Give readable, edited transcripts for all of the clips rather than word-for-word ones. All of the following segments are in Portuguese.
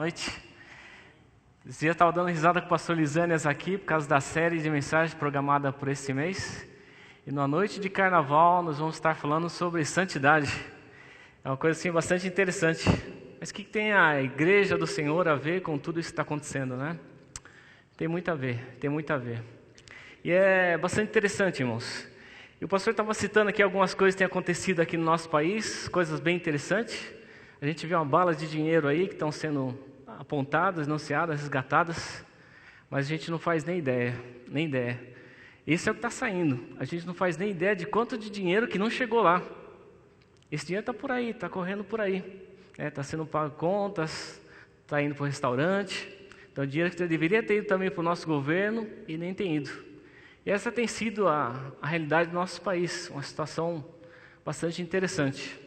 Noite. Esse dia eu estava dando risada com o pastor Lisânias aqui, por causa da série de mensagens programada por esse mês. E na noite de carnaval nós vamos estar falando sobre santidade. É uma coisa assim bastante interessante. Mas o que tem a igreja do Senhor a ver com tudo isso que está acontecendo, né? Tem muito a ver, tem muito a ver. E é bastante interessante, irmãos. E o pastor estava citando aqui algumas coisas que têm acontecido aqui no nosso país, coisas bem interessantes. A gente vê uma bala de dinheiro aí que estão sendo apontadas, anunciadas, resgatadas, mas a gente não faz nem ideia, nem ideia. Isso é o que está saindo. A gente não faz nem ideia de quanto de dinheiro que não chegou lá. Esse dinheiro está por aí, está correndo por aí. Está sendo pago contas, está indo para o restaurante. Então, dinheiro que deveria ter ido também para o nosso governo e nem tem ido. E essa tem sido a realidade do nosso país, uma situação bastante interessante.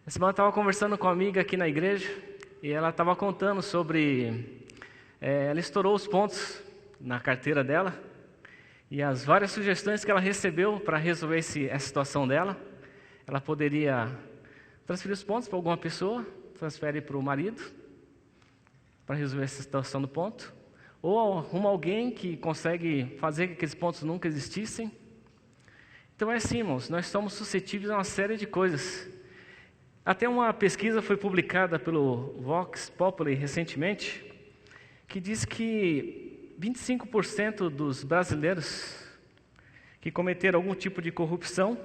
Essa semana eu estava conversando com uma amiga aqui na igreja e ela estava contando sobre... ela estourou os pontos na carteira dela e as várias sugestões que ela recebeu para resolver essa situação dela. Ela poderia transferir os pontos para alguma pessoa, transfere para o marido, para resolver essa situação do ponto, ou arruma alguém que consegue fazer com que aqueles pontos nunca existissem. Então é assim, irmãos, nós somos suscetíveis a uma série de coisas. Até uma pesquisa foi publicada pelo Vox Populi recentemente, que diz que 25% dos brasileiros que cometeram algum tipo de corrupção,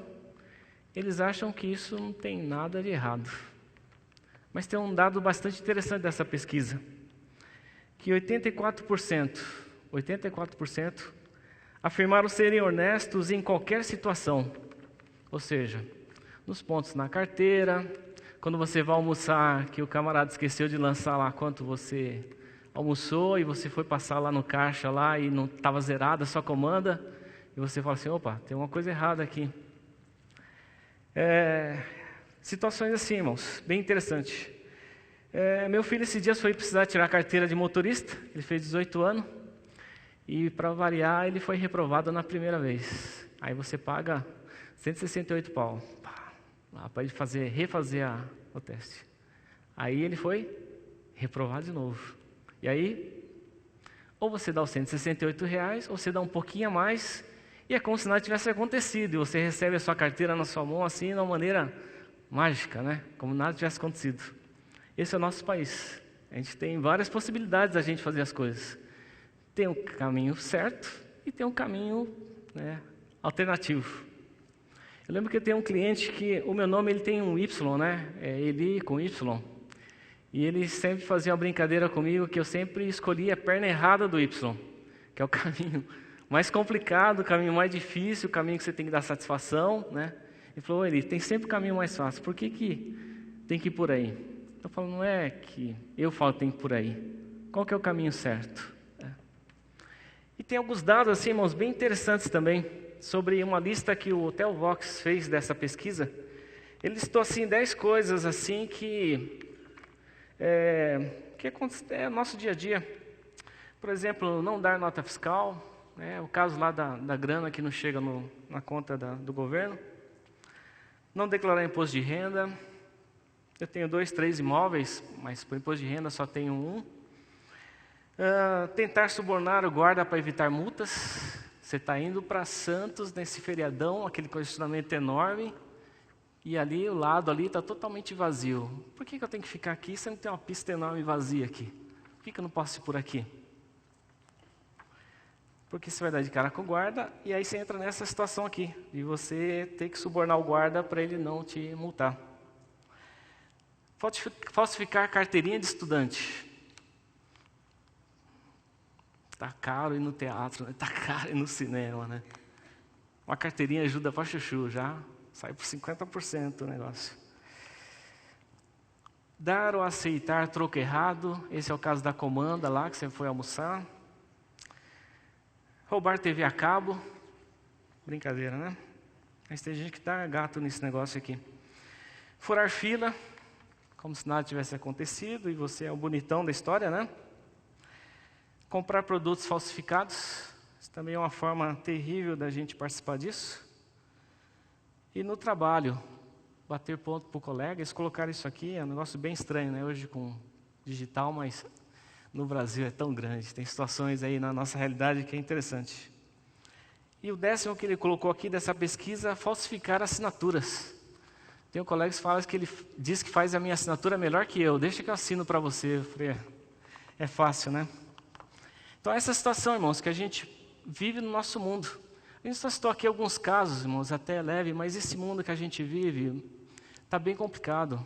eles acham que isso não tem nada de errado. Mas tem um dado bastante interessante dessa pesquisa, que 84% afirmaram serem honestos em qualquer situação, ou seja, nos pontos na carteira, quando você vai almoçar, que o camarada esqueceu de lançar lá quanto você almoçou e você foi passar lá no caixa lá e não estava zerada a sua comanda, e você fala assim, opa, tem uma coisa errada aqui. Situações assim, irmãos, bem interessante. Meu filho esses dias foi precisar tirar a carteira de motorista, ele fez 18 anos, e para variar ele foi reprovado na primeira vez. Aí você paga 168 pau. Lá para ele refazer o teste. Aí ele foi reprovado de novo. E aí, ou você dá os R$168, ou você dá um pouquinho a mais, e é como se nada tivesse acontecido, e você recebe a sua carteira na sua mão assim, de uma maneira mágica, né? Como nada tivesse acontecido. Esse é o nosso país. A gente tem várias possibilidades da gente fazer as coisas. Tem um caminho certo e tem um caminho, alternativo. Eu lembro que eu tenho um cliente que o meu nome ele tem um Y, né? É Eli com Y. E ele sempre fazia uma brincadeira comigo que eu sempre escolhia a perna errada do Y, que é o caminho mais complicado, o caminho mais difícil, o caminho que você tem que dar satisfação, né? Ele falou, Eli, tem sempre o caminho mais fácil, por que tem que ir por aí? Eu falo, não é que eu falo que tem que ir por aí. Qual que é o caminho certo? E tem alguns dados assim, irmãos, bem interessantes também, sobre uma lista que o Theo Vox fez dessa pesquisa. Ele listou assim 10 coisas assim que é o nosso dia a dia. Por exemplo, não dar nota fiscal, o caso lá da grana que não chega na conta do governo. Não declarar imposto de renda. Eu tenho 2, 3 imóveis, mas por imposto de renda só tenho um. Tentar subornar o guarda para evitar multas. Você está indo para Santos nesse feriadão, aquele congestionamento enorme, e ali, o lado ali está totalmente vazio. Por que eu tenho que ficar aqui se não tem uma pista enorme vazia aqui? Por que eu não posso ir por aqui? Porque você vai dar de cara com o guarda, e aí você entra nessa situação aqui, de você ter que subornar o guarda para ele não te multar. Falsificar carteirinha de estudante. Está caro ir no teatro, está caro ir no cinema, né? Uma carteirinha ajuda para chuchu, já sai por 50% o negócio. Dar ou aceitar troco errado, esse é o caso da comanda lá, que você foi almoçar. Roubar TV a cabo, brincadeira, né? Mas tem gente que está gato nesse negócio aqui. Furar fila, como se nada tivesse acontecido, e você é o bonitão da história, né? Comprar produtos falsificados, isso também é uma forma terrível da gente participar disso. E no trabalho, bater ponto para o colega, eles colocaram isso aqui, é um negócio bem estranho, né? Hoje com digital, mas no Brasil é tão grande. Tem situações aí na nossa realidade que é interessante. E o 10º que ele colocou aqui dessa pesquisa, falsificar assinaturas. Tem um colega que fala que ele diz que faz a minha assinatura melhor que eu. Deixa que eu assino para você. Eu falei, é fácil, né? Então essa situação, irmãos, que a gente vive no nosso mundo. A gente só citou aqui alguns casos, irmãos, até leve, mas esse mundo que a gente vive está bem complicado.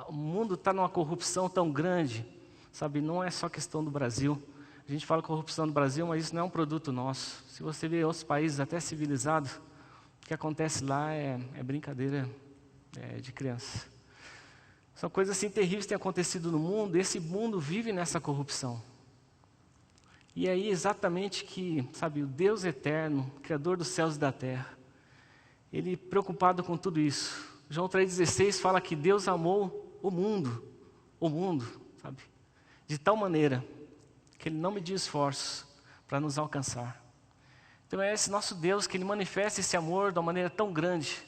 O mundo está numa corrupção tão grande, sabe? Não é só questão do Brasil. A gente fala corrupção no Brasil, mas isso não é um produto nosso. Se você vê outros países até civilizados, o que acontece lá é brincadeira de criança. São coisas assim terríveis que têm acontecido no mundo, e esse mundo vive nessa corrupção. E aí exatamente que, sabe, o Deus eterno, Criador dos céus e da terra, Ele preocupado com tudo isso. João 3,16 fala que Deus amou o mundo, sabe, de tal maneira que Ele não mediu esforços para nos alcançar. Então é esse nosso Deus que Ele manifesta esse amor de uma maneira tão grande,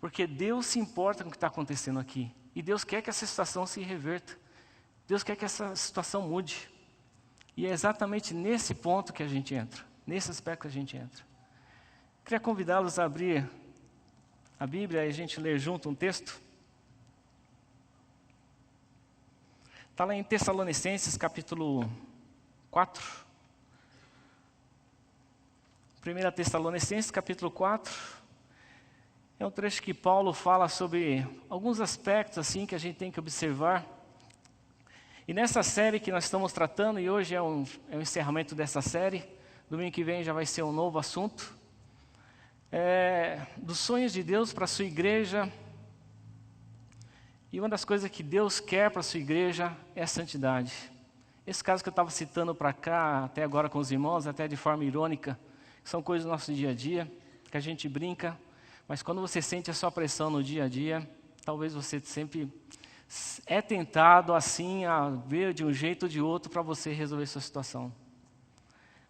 porque Deus se importa com o que está acontecendo aqui. E Deus quer que essa situação se reverta. Deus quer que essa situação mude. E é exatamente nesse ponto que a gente entra, nesse aspecto que a gente entra. Queria convidá-los a abrir a Bíblia e a gente ler junto um texto. Está lá em Tessalonicenses, capítulo 4. 1 Tessalonicenses, capítulo 4, é um trecho que Paulo fala sobre alguns aspectos assim que a gente tem que observar. E nessa série que nós estamos tratando, e hoje é o encerramento dessa série, domingo que vem já vai ser um novo assunto, dos sonhos de Deus para a sua igreja. E uma das coisas que Deus quer para a sua igreja é a santidade. Esse caso que eu estava citando para cá, até agora com os irmãos, até de forma irônica, são coisas do nosso dia a dia, que a gente brinca, mas quando você sente a sua pressão no dia a dia, talvez você sempre é tentado assim a ver de um jeito ou de outro para você resolver sua situação.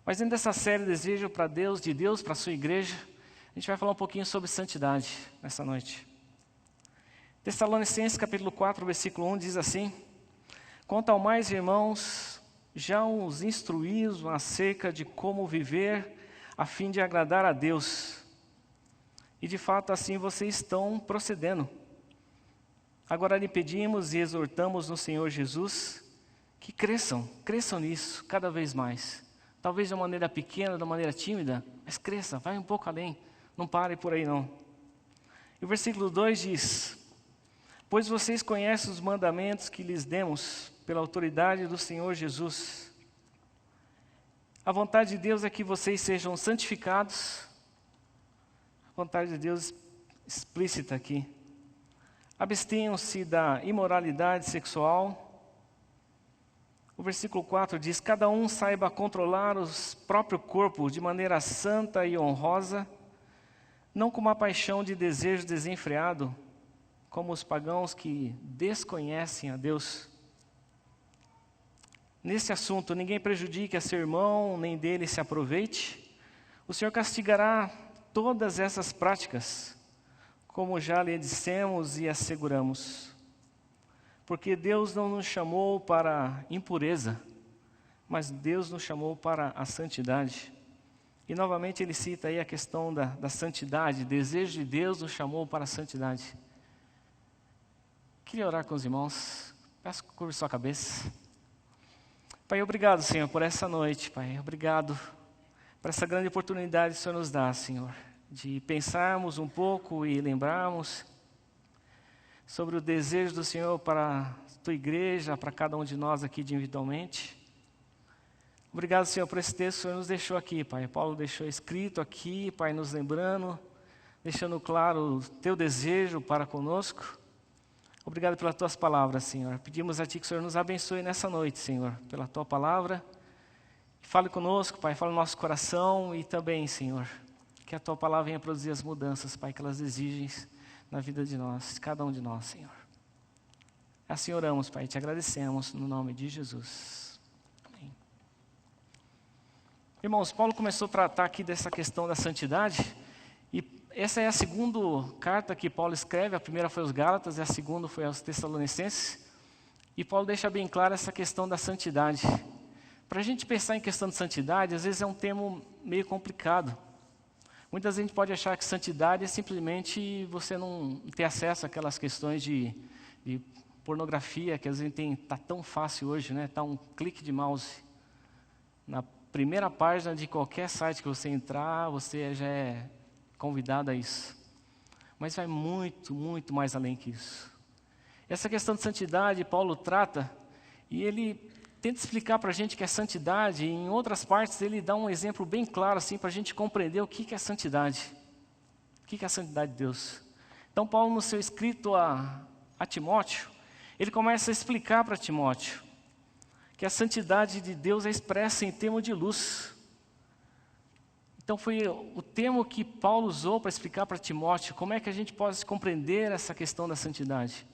Mas dentro dessa série Desejo para Deus, de Deus para a sua igreja, a gente vai falar um pouquinho sobre santidade nessa noite. Tessalonicenses capítulo 4, versículo 1 diz assim: quanto ao mais, irmãos, já os instruímos acerca de como viver a fim de agradar a Deus. E de fato assim vocês estão procedendo. Agora lhe pedimos e exortamos no Senhor Jesus que cresçam nisso cada vez mais. Talvez de uma maneira pequena, de uma maneira tímida, mas cresça, vai um pouco além. Não pare por aí não. E o versículo 2 diz: pois vocês conhecem os mandamentos que lhes demos pela autoridade do Senhor Jesus. A vontade de Deus é que vocês sejam santificados. A vontade de Deus explícita aqui. Abstenham-se da imoralidade sexual. O versículo 4 diz: cada um saiba controlar o próprio corpo de maneira santa e honrosa, não com uma paixão de desejo desenfreado, como os pagãos que desconhecem a Deus. Nesse assunto, ninguém prejudique a seu irmão, nem dele se aproveite. O Senhor castigará todas essas práticas, como já lhe dissemos e asseguramos. Porque Deus não nos chamou para impureza, mas Deus nos chamou para a santidade. E novamente ele cita aí a questão da santidade. Desejo de Deus nos chamou para a santidade. Queria orar com os irmãos. Peço que curve sua cabeça. Pai, obrigado, Senhor, por essa noite, Pai. Obrigado por essa grande oportunidade que o Senhor nos dá, Senhor, de pensarmos um pouco e lembrarmos sobre o desejo do Senhor para a Tua igreja, para cada um de nós aqui individualmente. Obrigado, Senhor, por esse texto que o Senhor nos deixou aqui, Pai. Paulo deixou escrito aqui, Pai, nos lembrando, deixando claro o Teu desejo para conosco. Obrigado pelas Tuas palavras, Senhor. Pedimos a Ti que o Senhor nos abençoe nessa noite, Senhor, pela Tua palavra. Fale conosco, Pai, fale no nosso coração e também, Senhor, que a Tua palavra venha produzir as mudanças, Pai, que elas exigem na vida de nós, cada um de nós, Senhor. Assim oramos, Pai, te agradecemos no nome de Jesus. Amém. Irmãos, Paulo começou a tratar aqui dessa questão da santidade. Essa é a segunda carta que Paulo escreve. A primeira foi aos Gálatas e a segunda foi aos Tessalonicenses. E Paulo deixa bem claro essa questão da santidade. Para a gente pensar em questão de santidade, às vezes é um termo meio complicado. Muitas vezes a gente pode achar que santidade é simplesmente você não ter acesso àquelas questões de pornografia, que às vezes está tão fácil hoje, né? Está um clique de mouse. Na primeira página de qualquer site que você entrar, você já é convidado a isso. Mas vai muito, muito mais além que isso. Essa questão de santidade, Paulo trata, e ele tenta explicar para a gente que é santidade, e em outras partes ele dá um exemplo bem claro assim, para a gente compreender o que é santidade. O que é a santidade de Deus. Então Paulo, no seu escrito a Timóteo, ele começa a explicar para Timóteo que a santidade de Deus é expressa em termos de luz. Então foi o termo que Paulo usou para explicar para Timóteo como é que a gente pode compreender essa questão da santidade.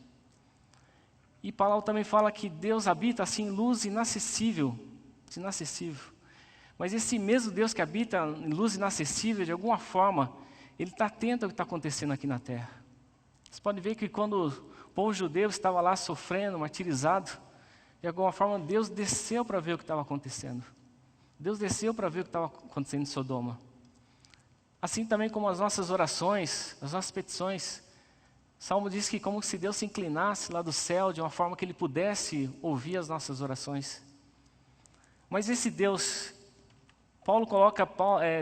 E Paulo também fala que Deus habita assim em luz inacessível. Mas esse mesmo Deus que habita em luz inacessível, de alguma forma, Ele está atento ao que está acontecendo aqui na terra. Você pode ver que quando o povo judeu estava lá sofrendo, martirizado, de alguma forma Deus desceu para ver o que estava acontecendo. Deus desceu para ver o que estava acontecendo em Sodoma. Assim também como as nossas orações, as nossas petições, o Salmo diz que como se Deus se inclinasse lá do céu de uma forma que Ele pudesse ouvir as nossas orações. Mas esse Deus, Paulo coloca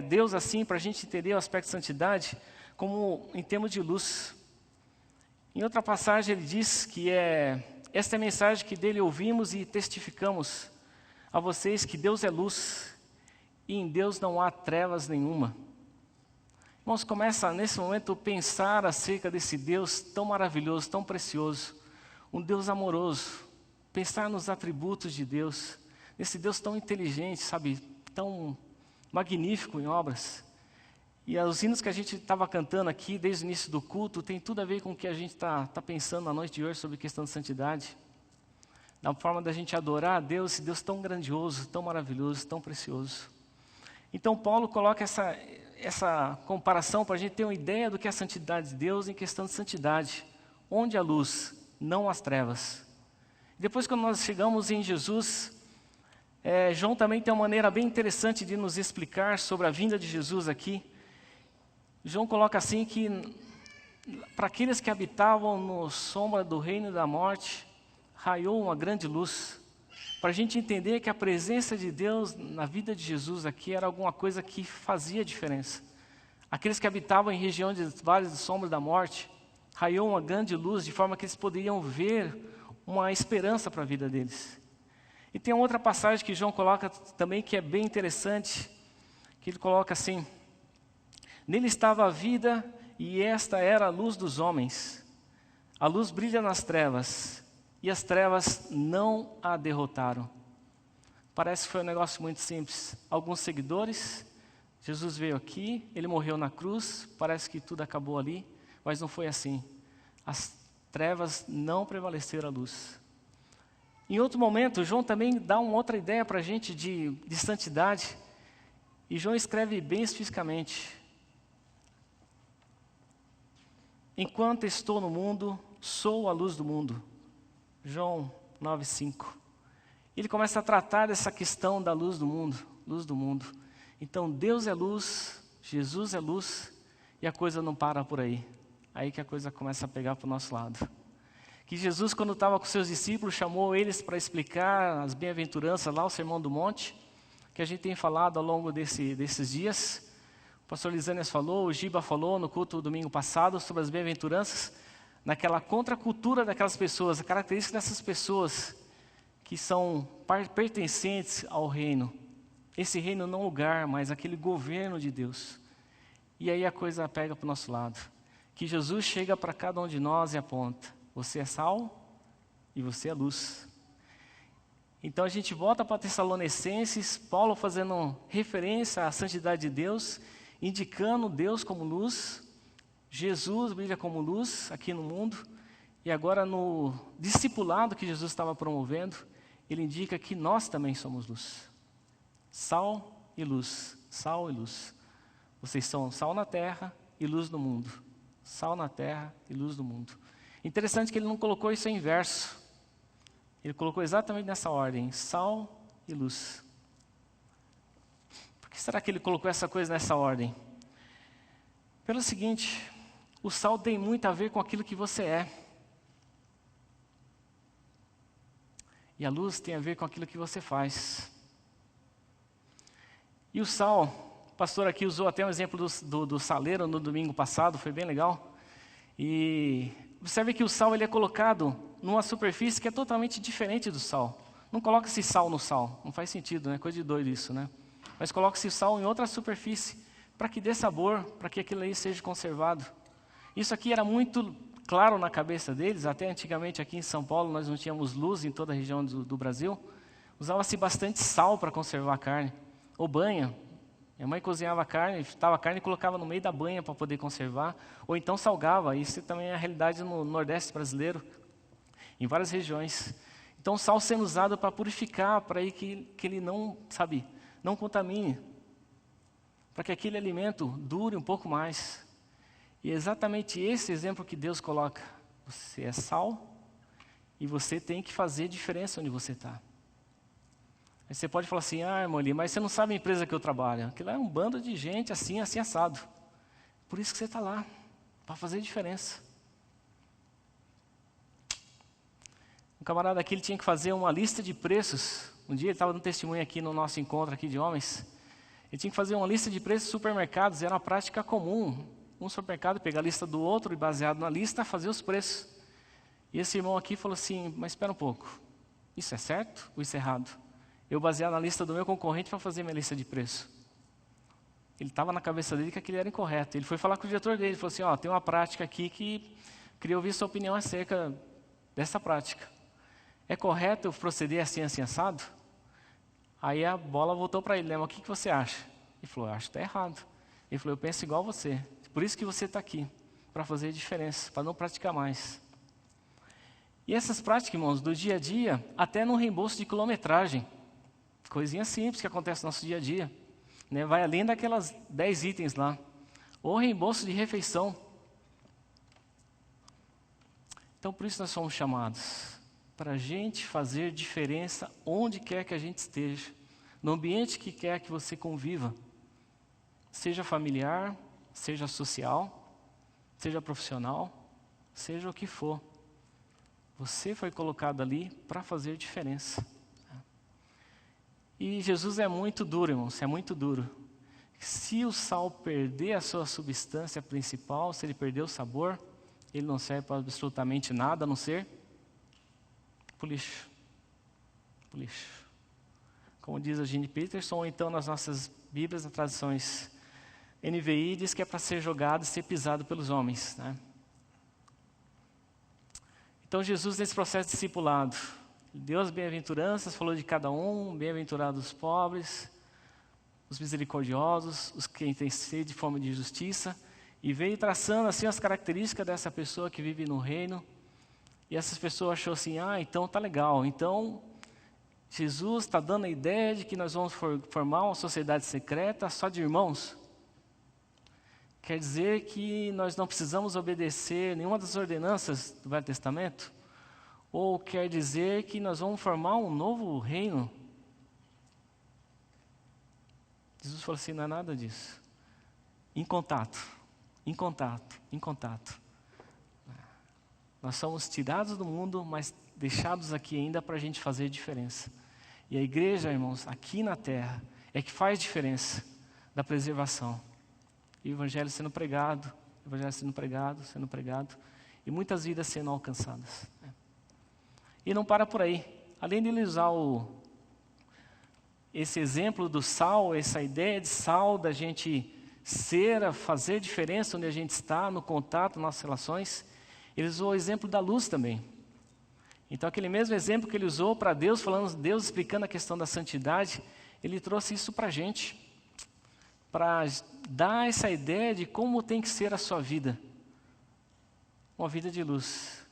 Deus assim para a gente entender o aspecto de santidade como em termos de luz. Em outra passagem ele diz que esta é a mensagem que dele ouvimos e testificamos a vocês que Deus é luz e em Deus não há trevas nenhuma. Irmãos, começa nesse momento a pensar acerca desse Deus tão maravilhoso, tão precioso, um Deus amoroso, pensar nos atributos de Deus, nesse Deus tão inteligente, sabe, tão magnífico em obras. E os hinos que a gente estava cantando aqui desde o início do culto tem tudo a ver com o que a gente está pensando na noite de hoje sobre questão de santidade. Da forma da gente adorar a Deus, esse Deus tão grandioso, tão maravilhoso, tão precioso. Então Paulo coloca essa comparação para a gente ter uma ideia do que é a santidade de Deus em questão de santidade. Onde a luz, não as trevas. Depois quando nós chegamos em Jesus, João também tem uma maneira bem interessante de nos explicar sobre a vinda de Jesus aqui. João coloca assim que para aqueles que habitavam no sombra do reino da morte, raiou uma grande luz. Para a gente entender que a presença de Deus na vida de Jesus aqui era alguma coisa que fazia diferença. Aqueles que habitavam em região de vales de sombra da morte, raiou uma grande luz de forma que eles poderiam ver uma esperança para a vida deles. E tem outra passagem que João coloca também que é bem interessante, que ele coloca assim: nele estava a vida e esta era a luz dos homens. A luz brilha nas trevas e as trevas não a derrotaram. Parece que foi um negócio muito simples. Alguns seguidores, Jesus veio aqui, Ele morreu na cruz, parece que tudo acabou ali, mas não foi assim. As trevas não prevaleceram à luz. Em outro momento, João também dá uma outra ideia para a gente de santidade, e João escreve bem especificamente: enquanto estou no mundo, sou a luz do mundo. João 9,5. Ele começa a tratar dessa questão da luz do mundo, luz do mundo. Então Deus é luz, Jesus é luz, e a coisa não para por aí. Aí que a coisa começa a pegar para o nosso lado. Que Jesus, quando estava com seus discípulos, chamou eles para explicar as bem-aventuranças lá, o Sermão do Monte, que a gente tem falado ao longo desses dias. O pastor Lisânias falou, o Giba falou no culto do domingo passado sobre as bem-aventuranças, naquela contracultura daquelas pessoas, a característica dessas pessoas que são pertencentes ao reino. Esse reino não é um lugar, mas aquele governo de Deus. E aí a coisa pega para o nosso lado. Que Jesus chega para cada um de nós e aponta: você é sal e você é luz. Então a gente volta para Tessalonicenses, Paulo fazendo referência à santidade de Deus, indicando Deus como luz. Jesus brilha como luz aqui no mundo, e agora no discipulado que Jesus estava promovendo, ele indica que nós também somos luz. Sal e luz, sal e luz. Vocês são sal na terra e luz no mundo. Sal na terra e luz no mundo. Interessante que ele não colocou isso em verso. Ele colocou exatamente nessa ordem, sal e luz. Por que será que ele colocou essa coisa nessa ordem? Pelo seguinte, o sal tem muito a ver com aquilo que você é. E a luz tem a ver com aquilo que você faz. E o sal, o pastor aqui usou até um exemplo do saleiro no domingo passado, foi bem legal. E observe que o sal ele é colocado numa superfície que é totalmente diferente do sal. Não coloca-se sal no sal, não faz sentido, né? Coisa de doido isso, né? Mas coloca-se sal em outra superfície, para que dê sabor, para que aquilo aí seja conservado. Isso aqui era muito claro na cabeça deles, até antigamente aqui em São Paulo nós não tínhamos luz em toda a região do Brasil. Usava-se bastante sal para conservar a carne, ou banha. Minha mãe cozinhava a carne, fritava a carne e colocava no meio da banha para poder conservar, ou então salgava. Isso também é a realidade no Nordeste brasileiro, em várias regiões. Então o sal sendo usado para purificar, para que ele não, não contamine, para que aquele alimento dure um pouco mais. E é exatamente esse exemplo que Deus coloca. Você é sal e você tem que fazer diferença onde você está. Aí você pode falar assim, irmão ali, mas você não sabe a empresa que eu trabalho. Aquilo é um bando de gente assim, assim, assado. Por isso que você está lá, para fazer diferença. Um camarada aqui, ele tinha que fazer uma lista de preços. Um dia ele estava dando testemunho aqui no nosso encontro aqui de homens. Ele tinha que fazer uma lista de preços de supermercados, era uma prática comum. Um supermercado pegar a lista do outro e baseado na lista, fazer os preços. E esse irmão aqui falou assim, mas espera um pouco, isso é certo ou isso é errado? Eu basear na lista do meu concorrente para fazer minha lista de preço. Ele estava na cabeça dele que aquilo era incorreto. Ele foi falar com o diretor dele, falou assim, tem uma prática aqui que queria ouvir sua opinião acerca dessa prática. É correto eu proceder assim, assim, assado? Aí a bola voltou para ele, né? Mas o que você acha? Ele falou, eu acho que está errado. Ele falou, eu penso igual você. Por isso que você está aqui, para fazer diferença, para não praticar mais. E essas práticas, irmãos, do dia a dia, até no reembolso de quilometragem. Coisinha simples que acontece no nosso dia a dia. Né? Vai além daquelas 10 itens lá. Ou reembolso de refeição. Então, por isso nós somos chamados. Para a gente fazer diferença onde quer que a gente esteja. No ambiente que quer que você conviva. Seja familiar, seja social, seja profissional, seja o que for. Você foi colocado ali para fazer diferença. E Jesus é muito duro, irmãos, é muito duro. Se o sal perder a sua substância principal, se ele perder o sabor, ele não serve para absolutamente nada, a não ser para o lixo. Para o lixo. Como diz a Gene Peterson, ou então nas nossas Bíblias, nas traduções NVI, diz que é para ser jogado e ser pisado pelos homens. Né? Então Jesus, nesse processo de discipulado, deu as bem-aventuranças, falou de cada um, bem-aventurados os pobres, os misericordiosos, os que têm sede de fome de justiça, e veio traçando assim as características dessa pessoa que vive no reino. E essas pessoas achou assim, então tá legal, então Jesus está dando a ideia de que nós vamos formar uma sociedade secreta só de irmãos. Quer dizer que nós não precisamos obedecer nenhuma das ordenanças do Velho Testamento? Ou quer dizer que nós vamos formar um novo reino? Jesus falou assim, não é nada disso. Em contato, em contato, em contato. Nós somos tirados do mundo, mas deixados aqui ainda para a gente fazer diferença. E a igreja, irmãos, aqui na terra, é que faz diferença da preservação. E o evangelho sendo pregado, sendo pregado, e muitas vidas sendo alcançadas. E não para por aí. Além de ele usar esse exemplo do sal, essa ideia de sal, da gente fazer diferença onde a gente está, no contato, nas nossas relações, ele usou o exemplo da luz também. Então aquele mesmo exemplo que ele usou para Deus, Deus explicando a questão da santidade, ele trouxe isso para a gente. Para dar essa ideia de como tem que ser a sua vida. Uma vida de luz.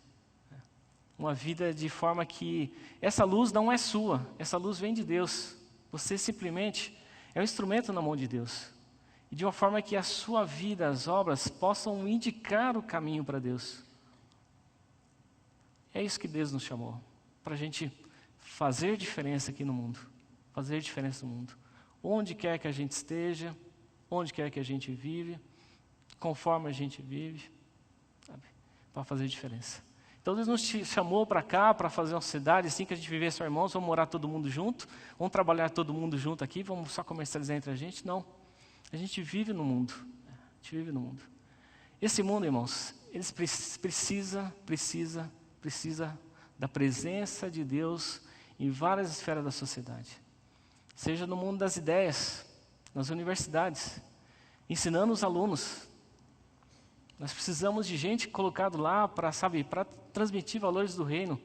Uma vida de forma que essa luz não é sua, essa luz vem de Deus. Você simplesmente é um instrumento na mão de Deus. E de uma forma que a sua vida, as obras, possam indicar o caminho para Deus. É isso que Deus nos chamou, para a gente fazer diferença aqui no mundo. Fazer diferença no mundo. Onde quer que a gente esteja, onde quer que a gente vive, conforme a gente vive, para fazer diferença. Então Deus nos chamou para cá, para fazer uma sociedade assim que a gente vivesse, irmãos, vamos morar todo mundo junto, vamos trabalhar todo mundo junto aqui, vamos só comercializar entre a gente. Não, a gente vive no mundo, a gente vive no mundo. Esse mundo, irmãos, ele precisa da presença de Deus em várias esferas da sociedade. Seja no mundo das ideias, nas universidades, ensinando os alunos. Nós precisamos de gente colocada lá para transmitir valores do reino.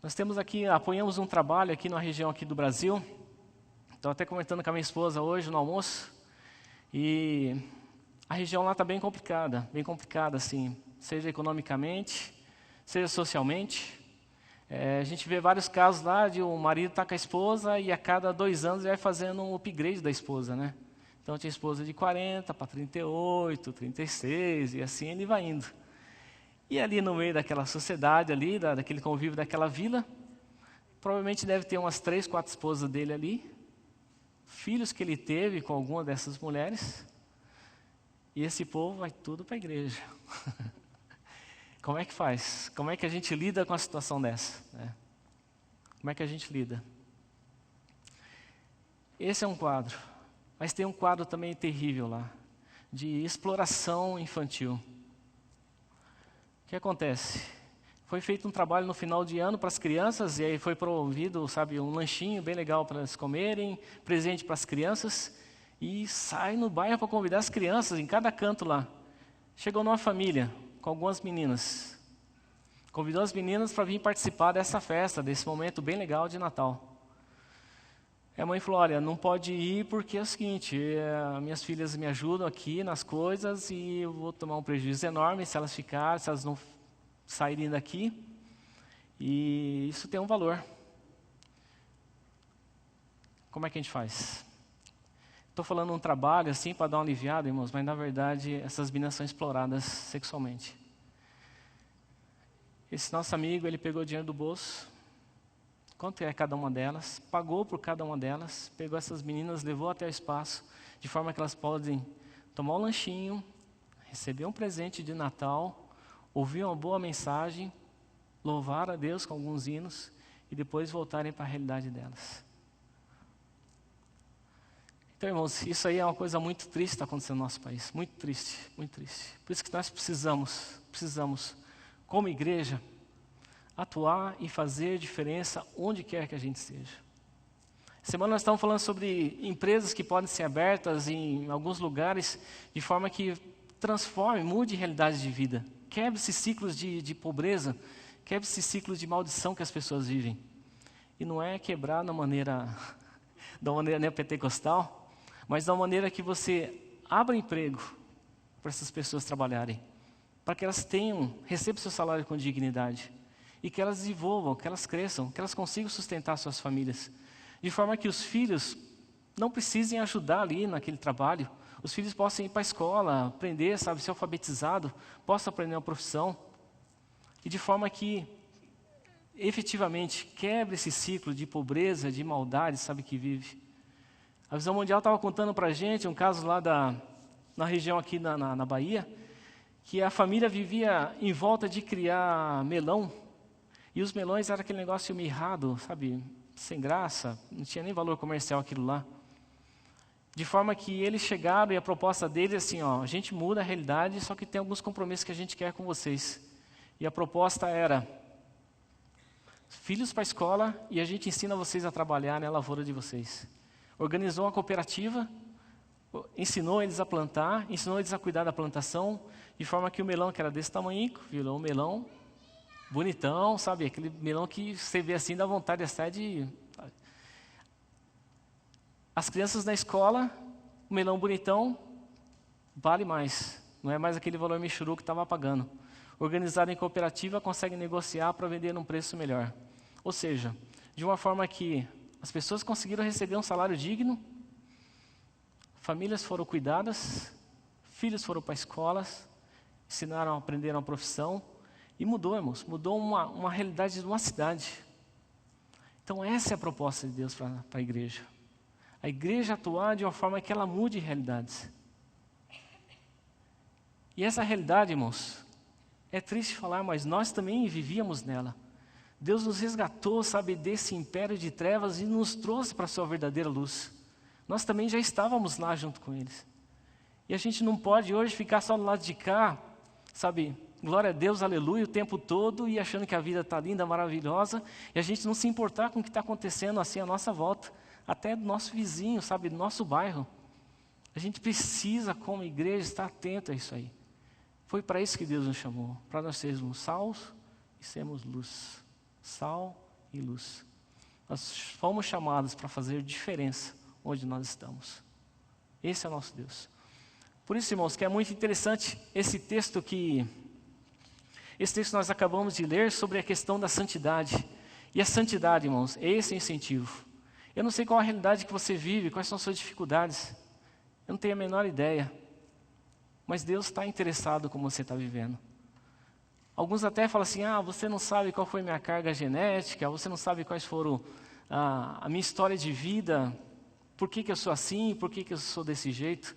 Nós temos aqui, apoiamos um trabalho aqui na região aqui do Brasil. Estou até comentando com a minha esposa hoje no almoço. E a região lá está bem complicada assim, seja economicamente, seja socialmente. A gente vê vários casos lá de um marido estar com a esposa e a cada 2 anos ele vai fazendo um upgrade da esposa, né? Então tinha esposa de 40 para 38, 36 e assim ele vai indo. E ali no meio daquela sociedade ali, daquele convívio daquela vila, provavelmente deve ter umas 3, 4 esposas dele ali, filhos que ele teve com alguma dessas mulheres, e esse povo vai tudo para a igreja. Como é que faz? Como é que a gente lida com a situação dessa? Como é que a gente lida? Esse é um quadro, mas tem um quadro também terrível lá, de exploração infantil. O que acontece? Foi feito um trabalho no final de ano para as crianças, e aí foi promovido, um lanchinho bem legal para elas comerem, presente para as crianças, e sai no bairro para convidar as crianças, em cada canto lá. Chegou numa família, com algumas meninas. Convidou as meninas para vir participar dessa festa, desse momento bem legal de Natal. A mãe falou, olha, não pode ir porque é o seguinte, minhas filhas me ajudam aqui nas coisas e eu vou tomar um prejuízo enorme se elas ficarem, se elas não saírem daqui. E isso tem um valor. Como é que a gente faz? Estou falando um trabalho assim para dar uma aliviada, irmãos, mas na verdade essas meninas são exploradas sexualmente. Esse nosso amigo, ele pegou dinheiro do bolso, quanto é cada uma delas, pagou por cada uma delas, pegou essas meninas, levou até o espaço, de forma que elas podem tomar um lanchinho, receber um presente de Natal, ouvir uma boa mensagem, louvar a Deus com alguns hinos e depois voltarem para a realidade delas. Então, irmãos, isso aí é uma coisa muito triste que está acontecendo no nosso país, muito triste, muito triste. Por isso que nós precisamos, como igreja, atuar e fazer diferença onde quer que a gente esteja. Semana nós estamos falando sobre empresas que podem ser abertas em alguns lugares de forma que transforme, mude realidades de vida. Quebre esses ciclos de pobreza, quebre esses ciclos de maldição que as pessoas vivem. E não é quebrar da maneira neopentecostal, mas da maneira que você abra emprego para essas pessoas trabalharem, para que elas recebam seu salário com dignidade. E que elas desenvolvam, que elas cresçam, que elas consigam sustentar suas famílias. De forma que os filhos não precisem ajudar ali naquele trabalho. Os filhos possam ir para a escola, aprender, ser alfabetizado, possam aprender uma profissão. E de forma que, efetivamente, quebre esse ciclo de pobreza, de maldade, que vive. A Visão Mundial estava contando para a gente um caso lá na região aqui na Bahia, que a família vivia em volta de criar melão. E os melões eram aquele negócio mirrado, sem graça, não tinha nem valor comercial aquilo lá. De forma que eles chegaram e a proposta deles é assim, a gente muda a realidade, só que tem alguns compromissos que a gente quer com vocês. E a proposta era, filhos para a escola e a gente ensina vocês a trabalhar na lavoura de vocês. Organizou uma cooperativa, ensinou eles a plantar, ensinou eles a cuidar da plantação, de forma que o melão que era desse tamanho, virou um melão bonitão, aquele melão que você vê assim, dá vontade até de... As crianças na escola, o melão bonitão, vale mais. Não é mais aquele valor michuru que estava pagando. Organizado em cooperativa, consegue negociar para vender num preço melhor. Ou seja, de uma forma que as pessoas conseguiram receber um salário digno, famílias foram cuidadas, filhos foram para escolas, ensinaram a aprender uma profissão, E mudou, irmãos, mudou uma realidade de uma cidade. Então essa é a proposta de Deus para a igreja. A igreja atuar de uma forma que ela mude realidades. E essa realidade, irmãos, é triste falar, mas nós também vivíamos nela. Deus nos resgatou, sabe, desse império de trevas e nos trouxe para a sua verdadeira luz. Nós também já estávamos lá junto com eles. E a gente não pode hoje ficar só do lado de cá, sabe, glória a Deus, aleluia, o tempo todo e achando que a vida está linda, maravilhosa, e a gente não se importar com o que está acontecendo assim à nossa volta, até do nosso vizinho, sabe, do nosso bairro. A gente precisa, como igreja, estar atento a isso aí. Foi para isso que Deus nos chamou, para nós sermos sal e sermos luz. Sal e luz. Nós fomos chamados para fazer diferença onde nós estamos. Esse é o nosso Deus. Por isso, irmãos, que é muito interessante esse texto que nós acabamos de ler sobre a questão da santidade. E a santidade, irmãos, é esse incentivo. Eu não sei qual a realidade que você vive, quais são as suas dificuldades. Eu não tenho a menor ideia. Mas Deus está interessado como você está vivendo. Alguns até falam assim, você não sabe qual foi minha carga genética, você não sabe quais foram a minha história de vida, por que eu sou assim, por que eu sou desse jeito.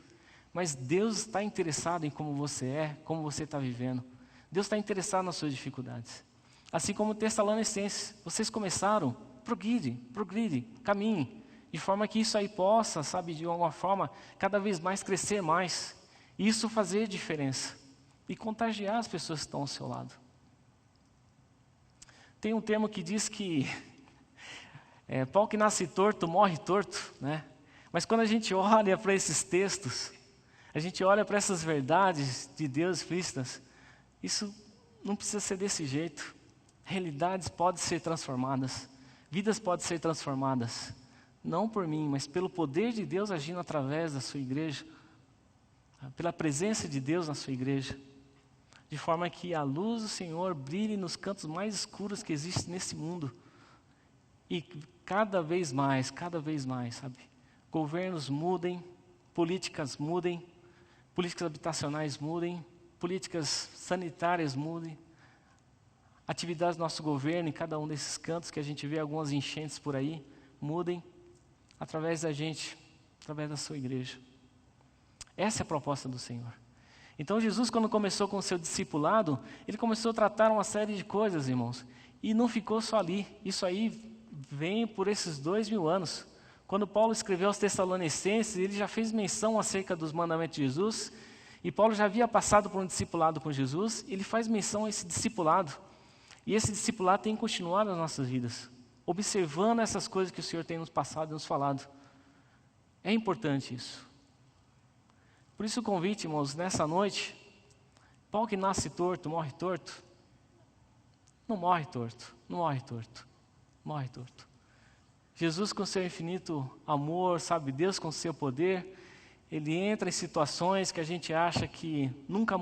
Mas Deus está interessado em como você é, como você está vivendo. Deus está interessado nas suas dificuldades. Assim como Tessalonicenses, vocês começaram, progride, caminhe, de forma que isso aí possa, sabe, de alguma forma, cada vez mais crescer mais. E isso fazer diferença. E contagiar as pessoas que estão ao seu lado. Tem um termo que diz que pau que nasce torto, morre torto, né? Mas quando a gente olha para esses textos, a gente olha para essas verdades de Deus explícitas, isso não precisa ser desse jeito. Realidades podem ser transformadas, vidas podem ser transformadas, não por mim, mas pelo poder de Deus agindo através da sua igreja, pela presença de Deus na sua igreja, de forma que a luz do Senhor brilhe nos cantos mais escuros que existem nesse mundo. E cada vez mais, sabe? Governos mudem, políticas mudem, políticas habitacionais mudem, políticas sanitárias mudem, atividades do nosso governo em cada um desses cantos que a gente vê algumas enchentes por aí, mudem através da gente, através da sua igreja. Essa é a proposta do Senhor. Então Jesus, quando começou com o seu discipulado, ele começou a tratar uma série de coisas, irmãos. E não ficou só ali. Isso aí vem por esses 2000 anos. Quando Paulo escreveu aos Tessalonicenses, ele já fez menção acerca dos mandamentos de Jesus. E Paulo já havia passado por um discipulado com Jesus. Ele faz menção a esse discipulado. E esse discipulado tem continuado nas nossas vidas. Observando essas coisas que o Senhor tem nos passado e nos falado. É importante isso. Por isso o convite, irmãos, nessa noite, pau que nasce torto, morre torto. Não morre torto, não morre torto, morre torto. Jesus com seu infinito amor, sabe, Deus com seu poder, Ele entra em situações que a gente acha que nunca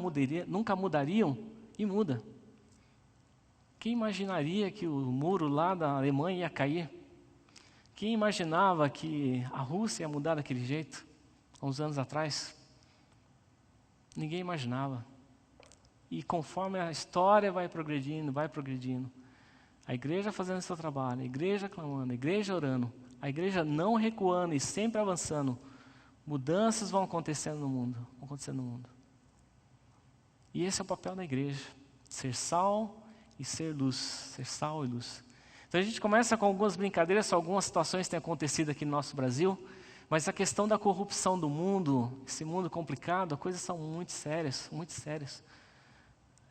mudariam e muda. Quem imaginaria que o muro lá da Alemanha ia cair? Quem imaginava que a Rússia ia mudar daquele jeito, há uns anos atrás? Ninguém imaginava. E conforme a história vai progredindo, a igreja fazendo seu trabalho, a igreja clamando, a igreja orando, a igreja não recuando e sempre avançando, mudanças vão acontecendo no mundo, E esse é o papel da igreja, ser sal e ser luz, ser sal e luz. Então a gente começa com algumas brincadeiras, algumas situações que têm acontecido aqui no nosso Brasil, mas a questão da corrupção do mundo, esse mundo complicado, as coisas são muito sérias, muito sérias.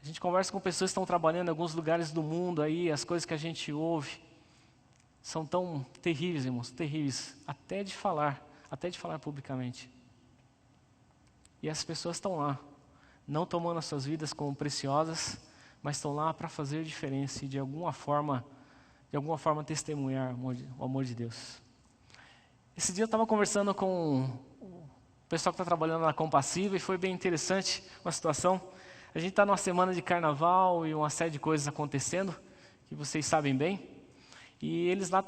A gente conversa com pessoas que estão trabalhando em alguns lugares do mundo aí, as coisas que a gente ouve são tão terríveis, irmãos, terríveis, até de falar publicamente. E as pessoas estão lá, não tomando as suas vidas como preciosas, mas estão lá para fazer diferença e de alguma forma testemunhar o amor de Deus. Esse dia eu estava conversando com o pessoal que está trabalhando na Compassiva e foi bem interessante uma situação. A gente está numa semana de carnaval e uma série de coisas acontecendo, que vocês sabem bem. E eles lá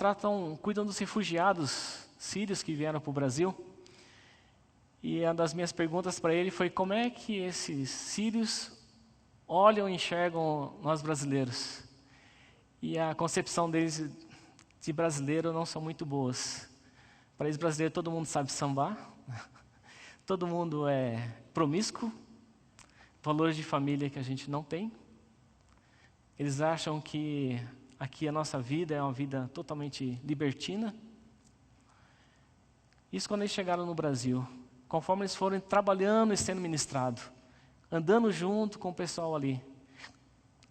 cuidam dos refugiados sírios que vieram para o Brasil. E uma das minhas perguntas para ele foi como é que esses sírios olham e enxergam nós brasileiros. E a concepção deles de brasileiro não são muito boas. Para eles brasileiros todo mundo sabe sambar, todo mundo é promíscuo, valores de família que a gente não tem. Eles acham que aqui a nossa vida é uma vida totalmente libertina. Isso quando eles chegaram no Brasil. Conforme eles foram trabalhando e sendo ministrados, andando junto com o pessoal ali,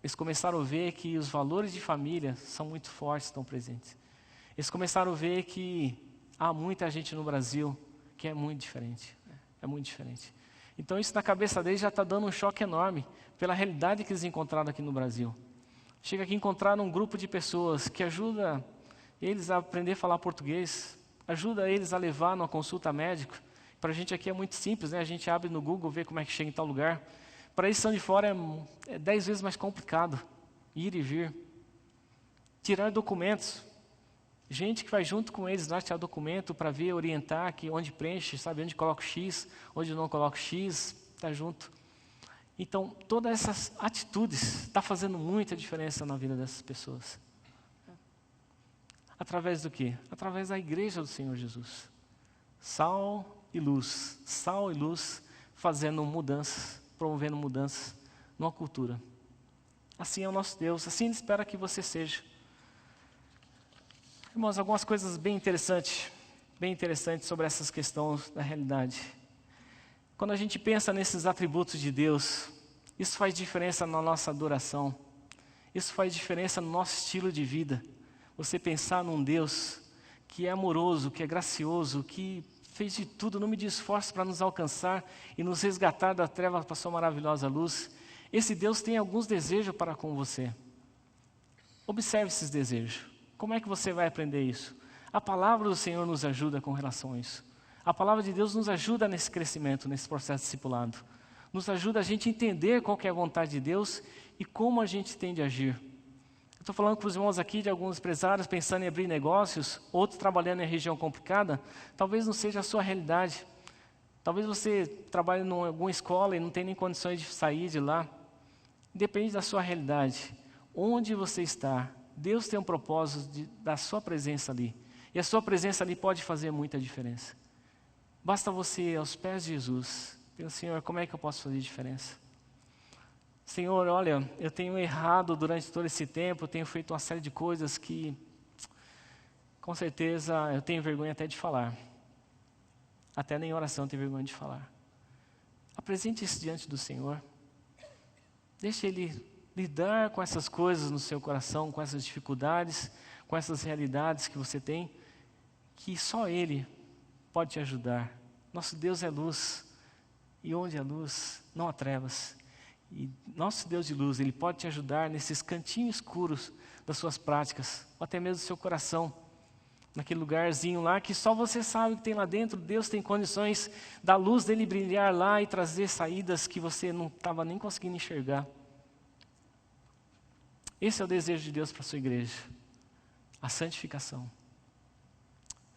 eles começaram a ver que os valores de família são muito fortes, estão presentes. Eles começaram a ver que há muita gente no Brasil que é muito diferente. É muito diferente. Então isso na cabeça deles já está dando um choque enorme pela realidade que eles encontraram aqui no Brasil. Chega aqui e encontraram um grupo de pessoas que ajuda eles a aprender a falar português, ajuda eles a levar numa consulta médica. Para a gente aqui é muito simples, né? A gente abre no Google, vê como é que chega em tal lugar. Para eles que são de fora é 10 vezes mais complicado ir e vir. Tirar documentos. Gente que vai junto com eles lá tirar documento para ver, orientar que onde preenche, sabe, onde coloca o X, onde não coloca o X, está junto. Então, todas essas atitudes estão fazendo muita diferença na vida dessas pessoas. Através do quê? Através da igreja do Senhor Jesus. Sal e luz, fazendo mudanças, promovendo mudanças numa cultura. Assim é o nosso Deus, assim Ele espera que você seja. Irmãos, algumas coisas bem interessantes sobre essas questões da realidade. Quando a gente pensa nesses atributos de Deus, isso faz diferença na nossa adoração, isso faz diferença no nosso estilo de vida. Você pensar num Deus que é amoroso, que é gracioso, que fez de tudo, não medir esforço para nos alcançar e nos resgatar da treva para a sua maravilhosa luz. Esse Deus tem alguns desejos para com você. Observe esses desejos. Como é que você vai aprender isso? A palavra do Senhor nos ajuda com relação a isso. A palavra de Deus nos ajuda nesse crescimento, nesse processo discipulado. Nos ajuda a gente entender qual que é a vontade de Deus e como a gente tem de agir. Eu estou falando para os irmãos aqui de alguns empresários pensando em abrir negócios, outros trabalhando em região complicada. Talvez não seja a sua realidade. Talvez você trabalhe em alguma escola e não tenha nem condições de sair de lá. Depende da sua realidade. Onde você está, Deus tem um propósito da sua presença ali. E a sua presença ali pode fazer muita diferença. Basta você ir aos pés de Jesus. Dizer, Senhor, como é que eu posso fazer diferença? Senhor, olha, eu tenho errado durante todo esse tempo, eu tenho feito uma série de coisas que, com certeza, eu tenho vergonha até de falar. Até nem oração eu tenho vergonha de falar. Apresente isso diante do Senhor. Deixe Ele lidar com essas coisas no seu coração, com essas dificuldades, com essas realidades que você tem, que só Ele pode te ajudar. Nosso Deus é luz, e onde há luz, não há trevas. E nosso Deus de luz, Ele pode te ajudar nesses cantinhos escuros das suas práticas, ou até mesmo do seu coração, naquele lugarzinho lá que só você sabe que tem lá dentro. Deus tem condições da luz dele brilhar lá e trazer saídas que você não estava nem conseguindo enxergar. Esse é o desejo de Deus para a sua igreja, a santificação.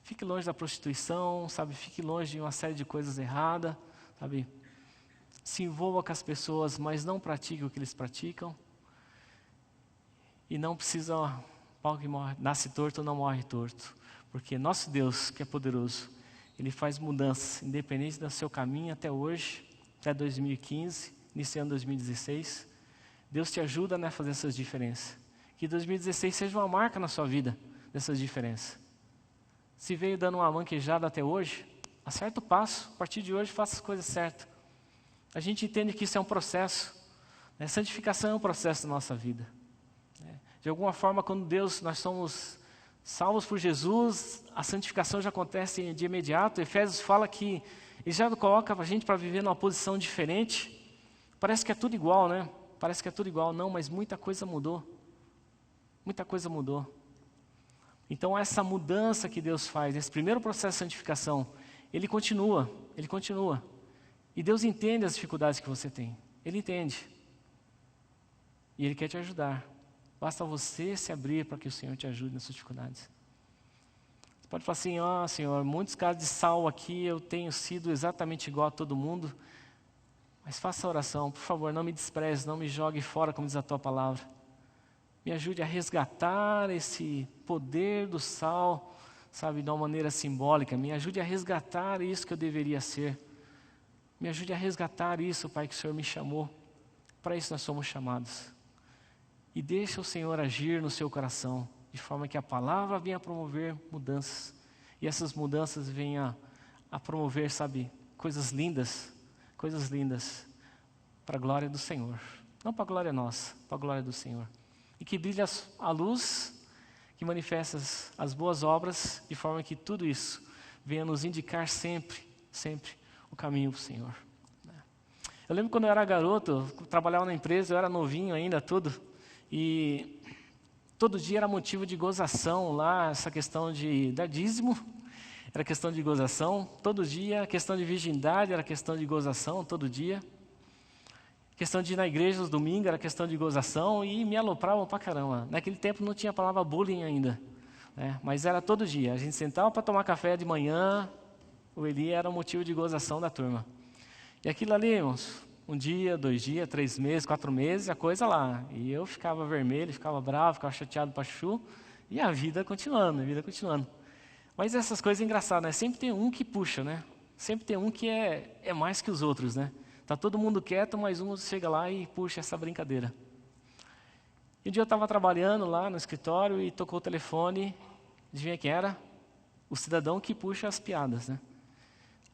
Fique longe da prostituição, sabe? Fique longe de uma série de coisas erradas, sabe? Se envolva com as pessoas, mas não pratique o que eles praticam. E não precisa, pau que morre, nasce torto, não morre torto. Porque nosso Deus, que é poderoso, Ele faz mudanças, independente do seu caminho até hoje, até 2015, iniciando 2016. Deus te ajuda a fazer essas diferenças. Que 2016 seja uma marca na sua vida dessas diferenças. Se veio dando uma manquejada até hoje, acerta o passo. A partir de hoje, faça as coisas certas. A gente entende que isso é um processo. Né? Santificação é um processo da nossa vida. De alguma forma, quando nós somos salvos por Jesus, a santificação já acontece de imediato. Efésios fala que Ele já coloca a gente para viver numa posição diferente. Parece que é tudo igual, né? Parece que é tudo igual. Não, mas muita coisa mudou. Muita coisa mudou. Então, essa mudança que Deus faz, esse primeiro processo de santificação, Ele continua. E Deus entende as dificuldades que você tem. Ele entende. E Ele quer te ajudar. Basta você se abrir para que o Senhor te ajude nas suas dificuldades. Você pode falar assim, Senhor, muitos casos de sal aqui, eu tenho sido exatamente igual a todo mundo. Mas faça a oração, por favor, não me despreze, não me jogue fora, como diz a tua palavra. Me ajude a resgatar esse poder do sal, sabe, de uma maneira simbólica. Me ajude a resgatar isso que eu deveria ser. Me ajude a resgatar isso, Pai, que o Senhor me chamou. Para isso nós somos chamados. E deixa o Senhor agir no seu coração, de forma que a palavra venha promover mudanças. E essas mudanças venham a promover, sabe, coisas lindas para a glória do Senhor. Não para a glória nossa, para a glória do Senhor. E que brilhe a luz que manifesta as boas obras, de forma que tudo isso venha nos indicar sempre o caminho do Senhor. Eu lembro quando eu era garoto, eu trabalhava na empresa, eu era novinho ainda, tudo. E todo dia era motivo de gozação lá, essa questão de dar dízimo, era questão de gozação. Todo dia, a questão de virgindade era questão de gozação, todo dia. Questão de ir na igreja nos domingos era questão de gozação e me alopravam pra caramba. Naquele tempo não tinha a palavra bullying ainda, né? Mas era todo dia. A gente sentava para tomar café de manhã, o Eli era o motivo de gozação da turma. E aquilo ali, irmãos, 1 dia, 2 dias, 3 meses, 4 meses, a coisa lá. E eu ficava vermelho, ficava bravo, ficava chateado para chuchu, e a vida continuando. Mas essas coisas engraçadas, né? Sempre tem um que puxa, né? Sempre tem um que é mais que os outros, né? Tá todo mundo quieto, mas um chega lá e puxa essa brincadeira. E um dia eu estava trabalhando lá no escritório e tocou o telefone, adivinha quem era? O cidadão que puxa as piadas, né?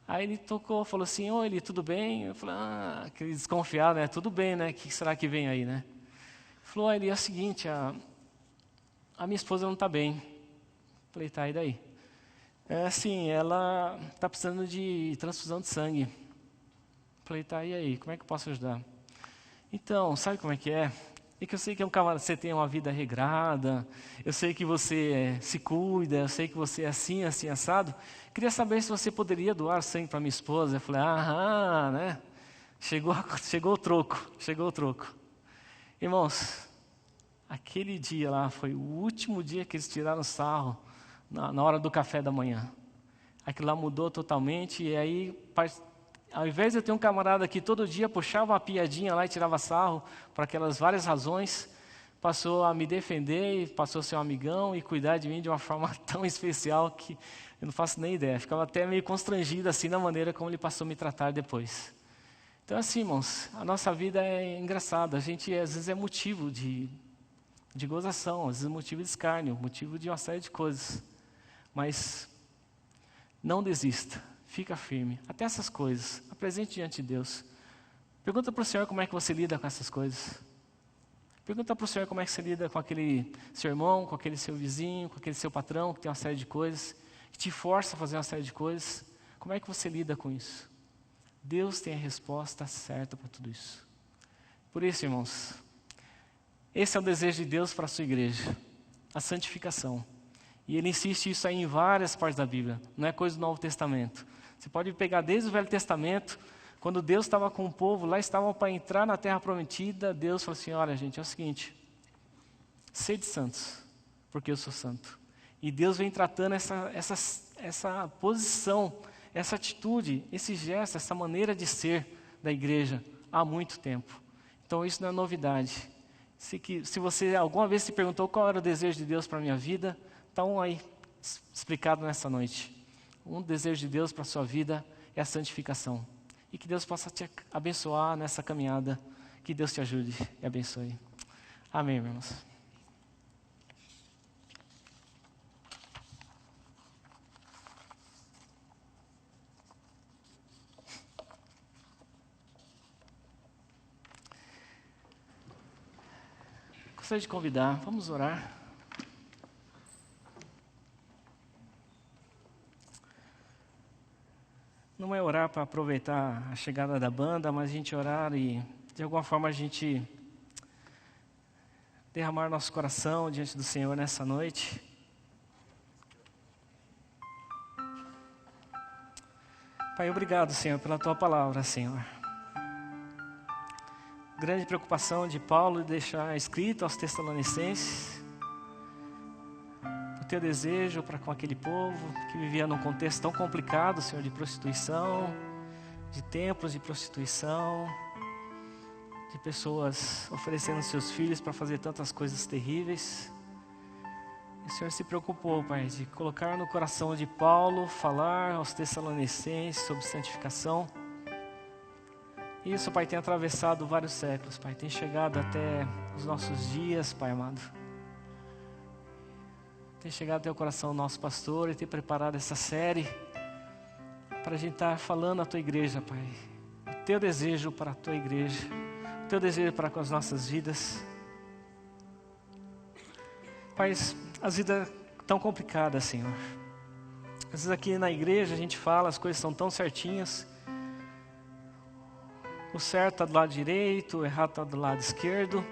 Aí ele tocou, falou assim, oi, Eli, tudo bem? Eu falei, aquele desconfiado, né? Tudo bem, né? O que será que vem aí, né? Ele falou, Eli, é o seguinte, a minha esposa não está bem. Eu falei, tá, e daí? É assim, ela está precisando de transfusão de sangue. Eu falei, tá, e aí? Como é que eu posso ajudar? Então, sabe como é que é? É que eu sei que você tem uma vida regrada, eu sei que você se cuida, eu sei que você é assim, assim, assado. Queria saber se você poderia doar sangue para minha esposa. Eu falei, né? Chegou o troco. Irmãos, aquele dia lá foi o último dia que eles tiraram sarro na hora do café da manhã. Aquilo lá mudou totalmente e aí, ao invés de eu ter um camarada que todo dia puxava uma piadinha lá e tirava sarro, por aquelas várias razões, passou a me defender, passou a ser um amigão e cuidar de mim de uma forma tão especial que eu não faço nem ideia. Ficava até meio constrangido assim na maneira como ele passou a me tratar depois. Então assim, irmãos, a nossa vida é engraçada. A gente às vezes é motivo de gozação, às vezes é motivo de escárnio, motivo de uma série de coisas. Mas não desista. Fica firme. Até essas coisas. Apresente diante de Deus. Pergunta para o Senhor como é que você lida com essas coisas. Pergunta para o Senhor como é que você lida com aquele seu irmão, com aquele seu vizinho, com aquele seu patrão que tem uma série de coisas, que te força a fazer uma série de coisas. Como é que você lida com isso? Deus tem a resposta certa para tudo isso. Por isso, irmãos, esse é o desejo de Deus para a sua igreja. A santificação. E Ele insiste isso aí em várias partes da Bíblia. Não é coisa do Novo Testamento. Você pode pegar desde o Velho Testamento, quando Deus estava com o povo, lá estavam para entrar na Terra Prometida, Deus falou assim, olha gente, é o seguinte, sede santos, porque eu sou santo. E Deus vem tratando essa posição, essa atitude, esse gesto, essa maneira de ser da igreja há muito tempo. Então isso não é novidade. Se você alguma vez se perguntou qual era o desejo de Deus para a minha vida, então aí, explicado nessa noite. Um desejo de Deus para a sua vida é a santificação. E que Deus possa te abençoar nessa caminhada. Que Deus te ajude e abençoe. Amém, irmãos. Gostaria de convidar, vamos orar. Não é orar para aproveitar a chegada da banda, mas a gente orar e, de alguma forma, a gente derramar nosso coração diante do Senhor nessa noite. Pai, obrigado, Senhor, pela Tua palavra, Senhor. Grande preocupação de Paulo de deixar escrito aos Tessalonicenses teu desejo para com aquele povo que vivia num contexto tão complicado, Senhor, de prostituição, de templos de prostituição, de pessoas oferecendo seus filhos para fazer tantas coisas terríveis. E o Senhor se preocupou, Pai, de colocar no coração de Paulo, falar aos Tessalonicenses sobre santificação. E isso, Pai, tem atravessado vários séculos, Pai, tem chegado até os nossos dias, Pai amado. Tem chegado até o coração do nosso pastor e tem preparado essa série para a gente estar falando à Tua igreja, Pai. O Teu desejo para a Tua igreja, o Teu desejo para com as nossas vidas. Pai, as vidas tão complicadas, Senhor. Às vezes aqui na igreja a gente fala, as coisas são tão certinhas. O certo está do lado direito, o errado está do lado esquerdo.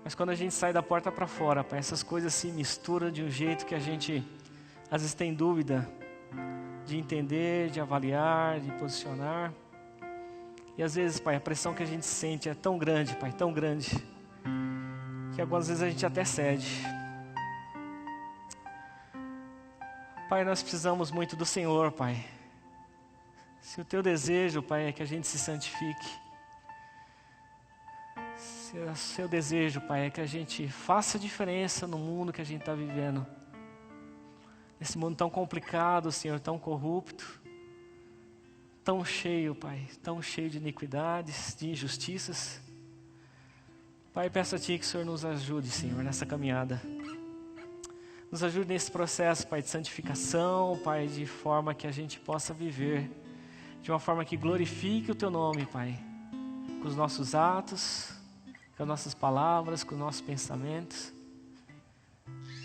Mas quando a gente sai da porta para fora, Pai, essas coisas se misturam de um jeito que a gente às vezes tem dúvida de entender, de avaliar, de posicionar. E às vezes, Pai, a pressão que a gente sente é tão grande, Pai, tão grande, que algumas vezes a gente até cede. Pai, nós precisamos muito do Senhor, Pai. Se o Teu desejo, Pai, é que a gente se santifique, se o Seu desejo, Pai, é que a gente faça diferença no mundo que a gente está vivendo, nesse mundo tão complicado, Senhor, tão corrupto, tão cheio, Pai, tão cheio de iniquidades, de injustiças. Pai, peço a Ti que o Senhor nos ajude, Senhor, nessa caminhada. Nos ajude nesse processo, Pai, de santificação, Pai, de forma que a gente possa viver de uma forma que glorifique o Teu nome, Pai, com os nossos atos, com as nossas palavras, com os nossos pensamentos.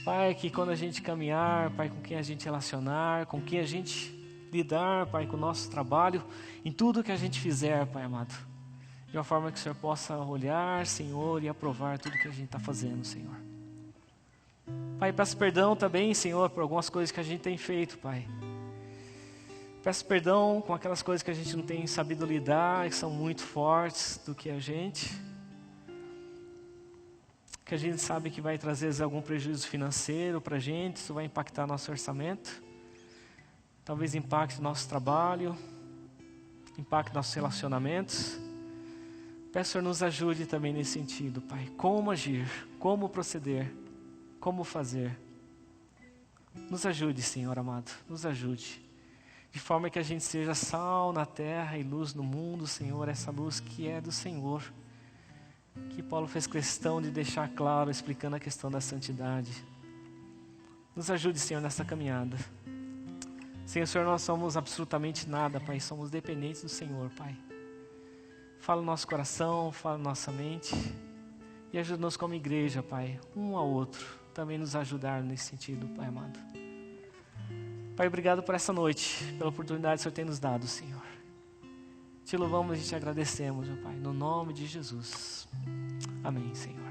Pai, que quando a gente caminhar, Pai, com quem a gente relacionar, com quem a gente lidar, Pai, com o nosso trabalho, em tudo que a gente fizer, Pai amado, de uma forma que o Senhor possa olhar, Senhor, e aprovar tudo que a gente está fazendo, Senhor. Pai, peço perdão também, Senhor, por algumas coisas que a gente tem feito, Pai. Peço perdão com aquelas coisas que a gente não tem sabido lidar, que são muito fortes do que a gente. Que a gente sabe que vai trazer às vezes algum prejuízo financeiro para a gente, isso vai impactar nosso orçamento. Talvez impacte nosso trabalho, impacte nossos relacionamentos. Peço, Senhor, nos ajude também nesse sentido, Pai. Como agir, como proceder, como fazer. Nos ajude, Senhor amado, nos ajude. De forma que a gente seja sal na terra e luz no mundo, Senhor, essa luz que é do Senhor. Que Paulo fez questão de deixar claro, explicando a questão da santidade. Nos ajude, Senhor, nessa caminhada. Sem o Senhor nós somos absolutamente nada, Pai, somos dependentes do Senhor, Pai. Fala no nosso coração, fala na nossa mente. E ajuda-nos como igreja, Pai, um ao outro, também nos ajudar nesse sentido, Pai amado. Pai, obrigado por essa noite, pela oportunidade que o Senhor tem nos dado, Senhor. Te louvamos e te agradecemos, meu Pai, no nome de Jesus. Amém, Senhor.